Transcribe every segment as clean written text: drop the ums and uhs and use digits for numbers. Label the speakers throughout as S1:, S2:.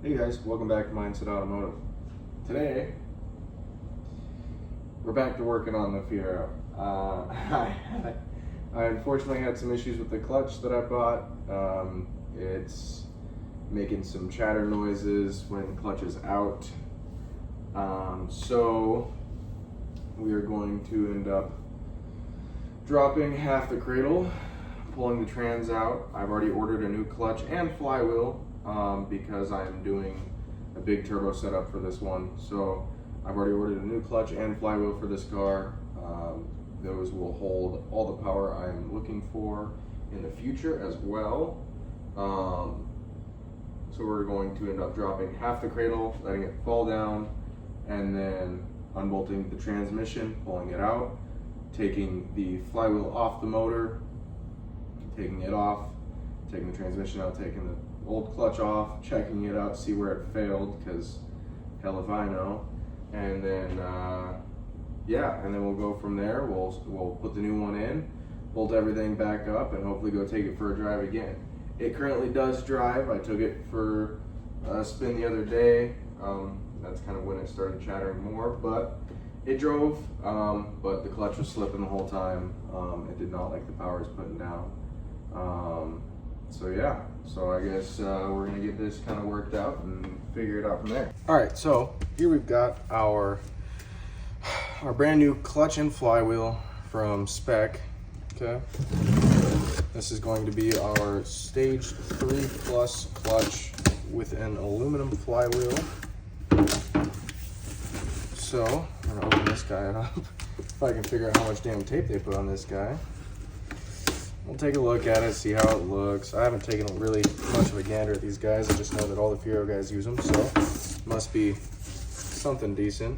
S1: Hey guys, welcome back to Mindset Automotive. Today, we're back to working on the Fiero. I unfortunately had some issues with the clutch that I bought. It's making some chatter noises when the clutch is out. So we are going to end up dropping half the cradle, pulling the trans out. I've already ordered a new clutch and flywheel because I'm doing a big turbo setup for this one. So I've already ordered a new clutch and flywheel for this car. Those will hold all the power I'm looking for in the future as well. So we're going to end up dropping half the cradle, letting it fall down, and then unbolting the transmission, pulling it out, taking the flywheel off the motor, taking it off, taking the transmission out, taking the old clutch off, checking it out, see where it failed, because hell if I know. And then yeah, and then we'll go from there. We'll put the new one in, bolt everything back up, and hopefully go take it for a drive again. It currently does drive. I took it for a spin the other day. That's kind of when it started chattering more, but it drove, but the clutch was slipping the whole time. It did not like the power it's putting down. So yeah, so I guess we're gonna get this kind of worked out and figure it out from there. All right, so here we've got our brand new clutch and flywheel from Spec. Okay, this is going to be our stage 3 plus clutch with an aluminum flywheel. So I'm gonna open this guy up. If I can figure out how much damn tape they put on this guy. We'll take a look at it, see how it looks. I haven't taken really much of a gander at these guys. I just know that all the Fiero guys use them, so must be something decent.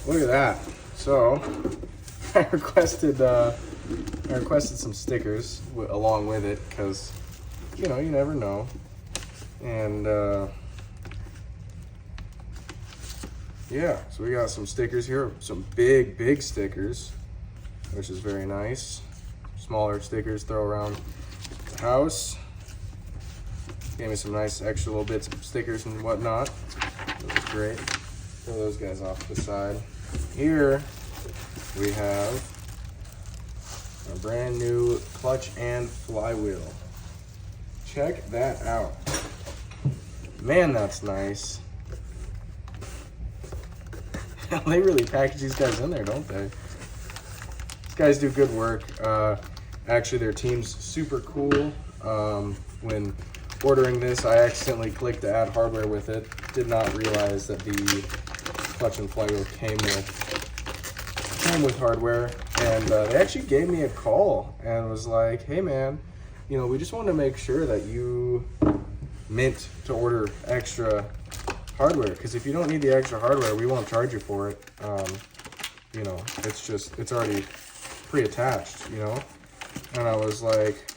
S1: Look at that. So I requested some stickers along with it because you never know. And yeah, so we got some stickers here, some big stickers, which is very nice. Smaller stickers throw around the house. Gave me some nice extra little bits of stickers and whatnot. That was great. Throw those guys off to the side. Here we have a brand new clutch and flywheel. Check that out. Man, that's nice. They really package these guys in there, don't they? These guys do good work. Actually, their team's super cool. When ordering this, I accidentally clicked to add hardware with it. Did not realize that the clutch and flywheel came with hardware. And they actually gave me a call and was like, "Hey, man, we just wanted to make sure that you meant to order extra hardware, because if you don't need the extra hardware, we won't charge you for it. It's already pre-attached, And I was like,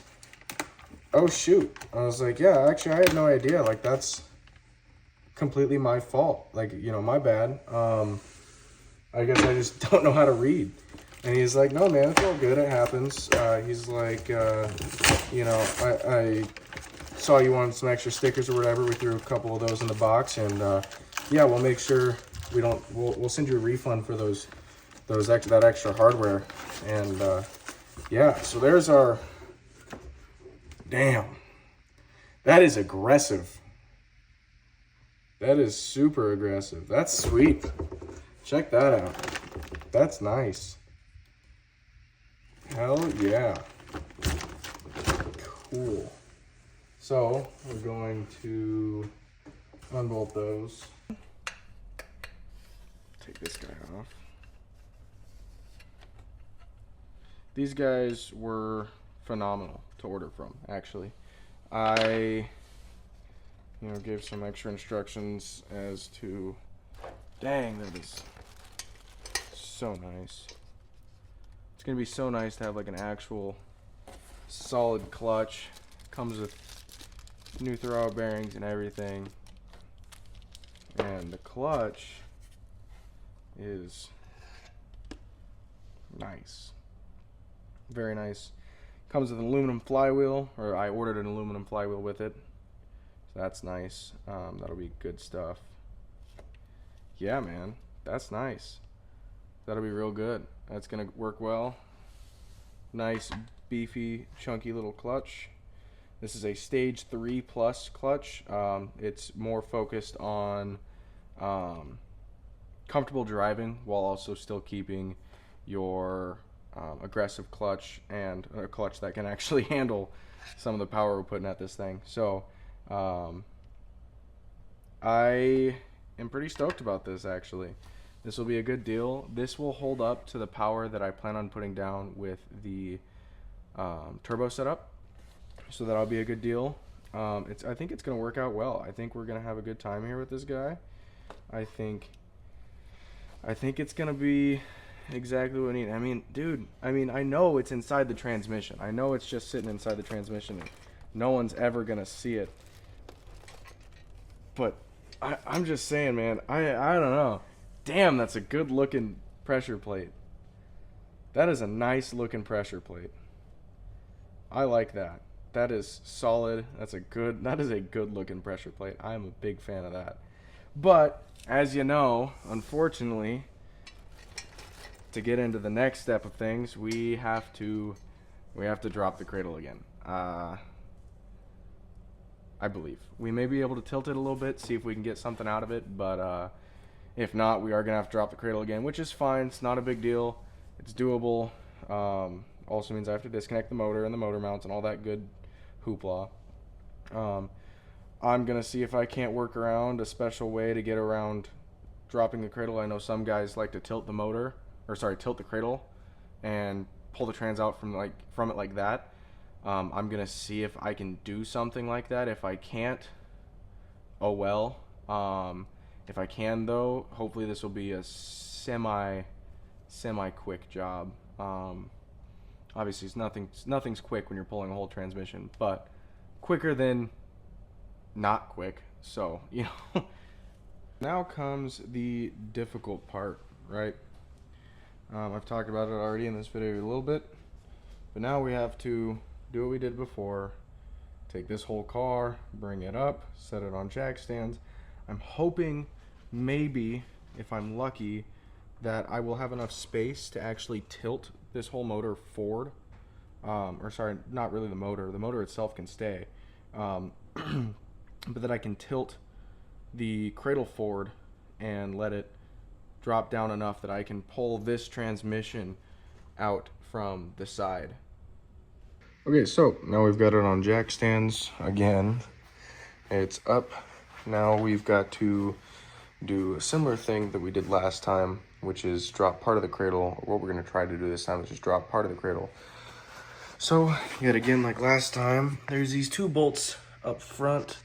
S1: oh shoot. I was like, yeah, actually I had no idea. Like, that's completely my fault. Like, my bad. I guess I just don't know how to read. And he's like, no man, it's all good, it happens. He's like, I saw you wanted some extra stickers or whatever. We threw a couple of those in the box, and yeah, we'll make sure we'll send you a refund for that extra hardware. And yeah, so there's our, damn, that is aggressive. That is super aggressive. That's sweet. Check that out. That's nice. Hell yeah. Cool. So we're going to unbolt those. Take this guy off. These guys were phenomenal to order from, actually. I gave some extra instructions as to, dang, that is so nice. It's gonna be so nice to have like an actual solid clutch. Comes with new throwout bearings and everything, and the clutch is nice, very nice. Comes with an aluminum flywheel, or I ordered an aluminum flywheel with it. So that's nice. That'll be good stuff. Yeah, man, that's nice. That'll be real good. That's gonna work well. Nice, beefy, chunky little clutch. This is a stage 3 plus clutch. It's more focused on comfortable driving while also still keeping your aggressive clutch and a clutch that can actually handle some of the power we're putting at this thing. So I am pretty stoked about this, actually. This will be a good deal. This will hold up to the power that I plan on putting down with the turbo setup, so that'll be a good deal. I think it's going to work out well. I think we're going to have a good time here with this guy. I think it's going to be exactly what we need. I mean, dude, I know it's inside the transmission. I know it's just sitting inside the transmission. No one's ever going to see it. But I'm just saying, man, I don't know. Damn, that's a good looking pressure plate. That is a nice looking pressure plate. I like that. That is solid. That is a good looking pressure plate. I'm a big fan of that. But as you know, unfortunately, to get into the next step of things, we have to drop the cradle again. I believe we may be able to tilt it a little bit, see if we can get something out of it, but if not, we are gonna have to drop the cradle again, which is fine. It's not a big deal. It's doable. Also means I have to disconnect the motor and the motor mounts and all that good hoopla. I'm gonna see if I can't work around a special way to get around dropping the cradle. I know some guys like to tilt the cradle and pull the trans out from it like that. I'm gonna see if I can do something like that. If I can't, oh well. If I can, though, hopefully this will be a semi quick job. Obviously, nothing's quick when you're pulling a whole transmission, but quicker than not quick. So, you know. Now comes the difficult part, right? I've talked about it already in this video a little bit, but now we have to do what we did before. Take this whole car, bring it up, set it on jack stands. I'm hoping, maybe, if I'm lucky, that I will have enough space to actually tilt this whole motor forward. Or sorry, not really the motor. The motor itself can stay. But that I can tilt the cradle forward and let it drop down enough that I can pull this transmission out from the side. Okay, so now we've got it on jack stands again. It's up. Now we've got to do a similar thing that we did last time, which is drop part of the cradle. What we're going to try to do this time is just drop part of the cradle. So, yet again, like last time, there's these two bolts up front.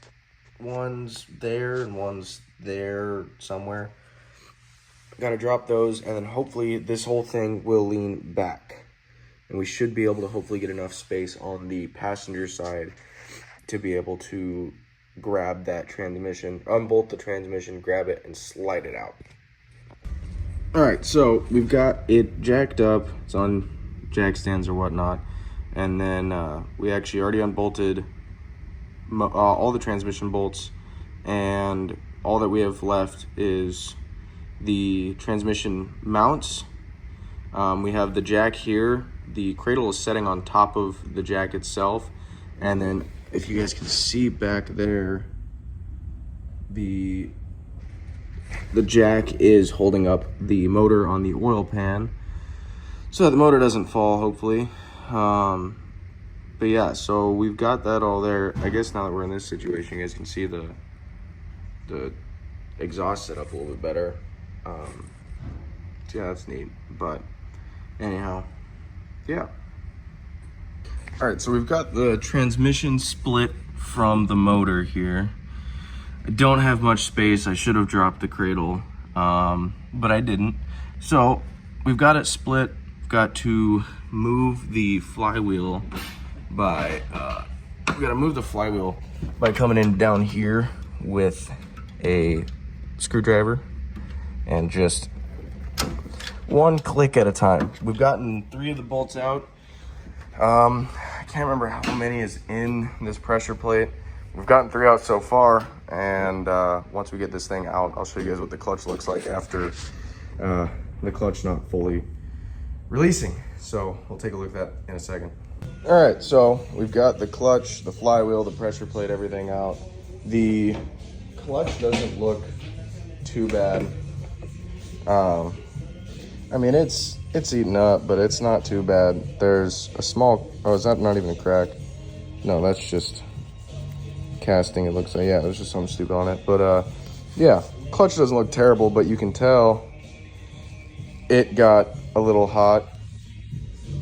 S1: One's there and one's there somewhere. Got to drop those, and then hopefully this whole thing will lean back. And we should be able to hopefully get enough space on the passenger side to be able to grab that transmission, unbolt the transmission, grab it, and slide it out. Alright, so we've got it jacked up. It's on jack stands or whatnot. And then we actually already unbolted all the transmission bolts. And all that we have left is the transmission mounts. We have the jack here. The cradle is setting on top of the jack itself. And then if you guys can see back there, the jack is holding up the motor on the oil pan so that the motor doesn't fall, hopefully. But yeah, so we've got that all there. I guess now that we're in this situation, you guys can see the exhaust set up a little bit better. So yeah, that's neat. But anyhow, yeah. All right, so we've got the transmission split from the motor here. I don't have much space. I should have dropped the cradle, but I didn't. So we've got it split. We've got to move the flywheel by, coming in down here with a screwdriver and just one click at a time. We've gotten 3 of the bolts out. I can't remember how many is in this pressure plate, we've gotten 3 out so far, and once we get this thing out, I'll show you guys what the clutch looks like after the clutch not fully releasing. So we'll take a look at that in a second. All right, so we've got the clutch, the flywheel, the pressure plate, everything out. The clutch doesn't look too bad. I mean, it's eaten up, but it's not too bad. There's a small, oh, is that not even a crack? No, that's just casting, it looks like. Yeah, there's just something stupid on it. But yeah, clutch doesn't look terrible, but you can tell it got a little hot,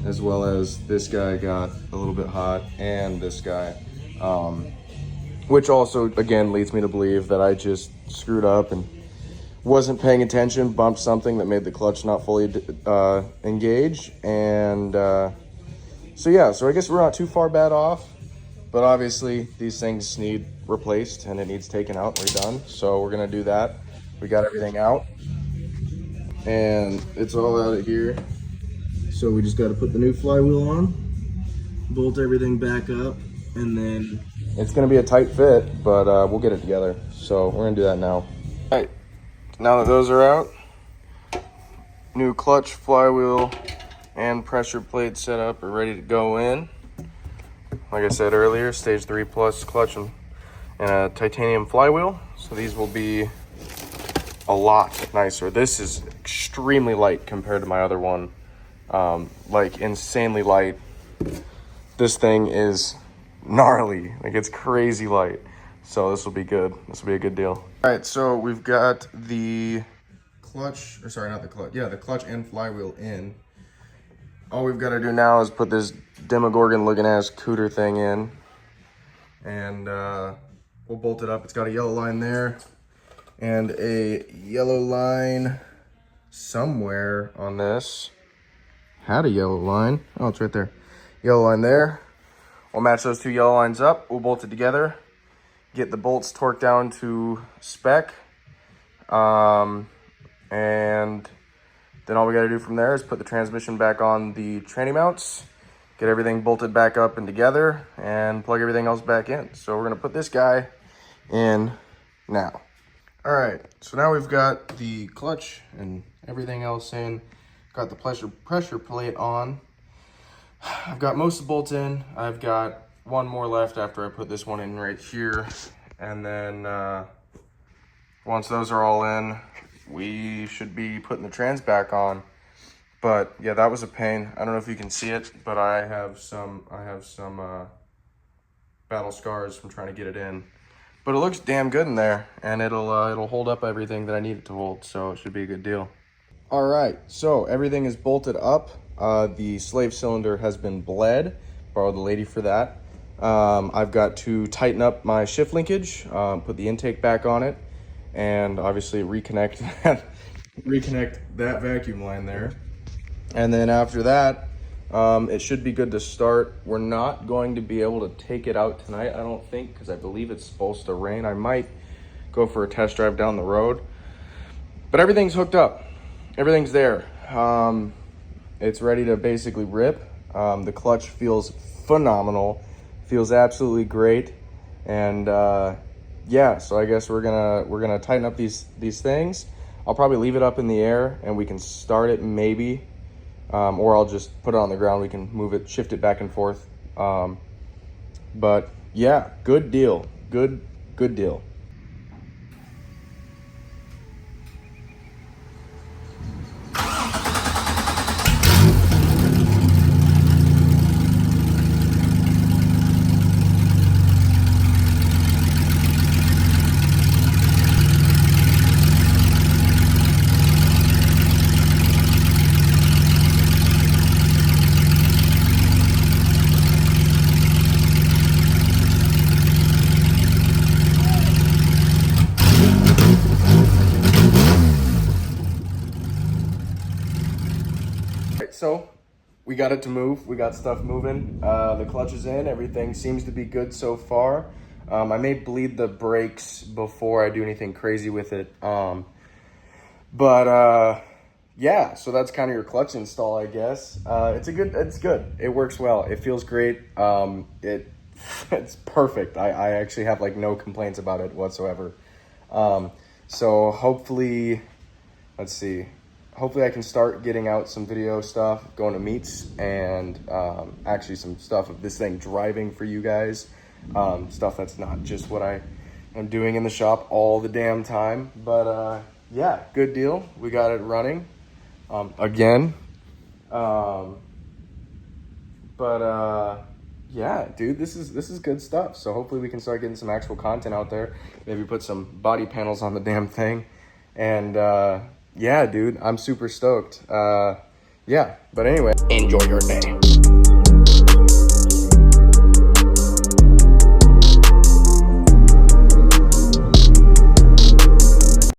S1: as well as this guy got a little bit hot, and this guy. Which also, again, leads me to believe that I just screwed up and wasn't paying attention, bumped something that made the clutch not fully engage. And so yeah, so I guess we're not too far bad off, but obviously these things need replaced and it needs taken out and redone. So we're gonna do that. We got everything out and it's all out of here. So we just got to put the new flywheel on, bolt everything back up, and then it's gonna be a tight fit, but we'll get it together. So we're gonna do that now. All right. Now that those are out, new clutch, flywheel, and pressure plate setup are ready to go in. Like I said earlier, stage 3 plus clutch and a titanium flywheel. So these will be a lot nicer. This is extremely light compared to my other one, like insanely light. This thing is gnarly, like it's crazy light. So this will be good. This will be a good deal. All right, so we've got the clutch, or sorry, not the clutch. Yeah, the clutch and flywheel in. All we've got to do now is put this Demogorgon looking ass cooter thing in. And we'll bolt it up. It's got a yellow line there and a yellow line somewhere on this. Had a yellow line. Oh, it's right there. Yellow line there. We'll match those 2 yellow lines up. We'll bolt it together. Get the bolts torqued down to spec. And then all we got to do from there is put the transmission back on the tranny mounts, get everything bolted back up and together, and plug everything else back in. So we're going to put this guy in now. All right, so now we've got the clutch and everything else in. Got the pressure plate on. I've got most of the bolts in. I've got one more left after I put this one in right here. And then once those are all in, we should be putting the trans back on. But yeah, that was a pain. I don't know if you can see it, but I have some battle scars from trying to get it in. But it looks damn good in there, and it'll hold up everything that I need it to hold, so it should be a good deal. All right, so everything is bolted up. The slave cylinder has been bled. Borrowed the lady for that. I've got to tighten up my shift linkage, put the intake back on it, and obviously reconnect that vacuum line there. And then after that, it should be good to start. We're not going to be able to take it out tonight, I don't think, because I believe it's supposed to rain. I might go for a test drive down the road, but everything's hooked up. Everything's there. It's ready to basically rip. The clutch feels phenomenal, feels absolutely great. And yeah, so I guess we're gonna tighten up these things. I'll probably leave it up in the air and we can start it maybe, or I'll just put it on the ground. We can move it, shift it back and forth. But yeah, good deal. Good deal. So we got it to move. We got stuff moving. The clutch is in. Everything seems to be good so far. I may bleed the brakes before I do anything crazy with it. Yeah, so that's kind of your clutch install, I guess. It's good. It works well. It feels great. It it's perfect. I actually have like no complaints about it whatsoever. So hopefully, let's see, hopefully I can start getting out some video stuff, going to meets, and actually some stuff of this thing driving for you guys. Stuff that's not just what I am doing in the shop all the damn time. But yeah, good deal. We got it running again. Yeah, dude, this is good stuff. So hopefully we can start getting some actual content out there. Maybe put some body panels on the damn thing. And yeah, dude, I'm super stoked. Yeah, but anyway, enjoy your day.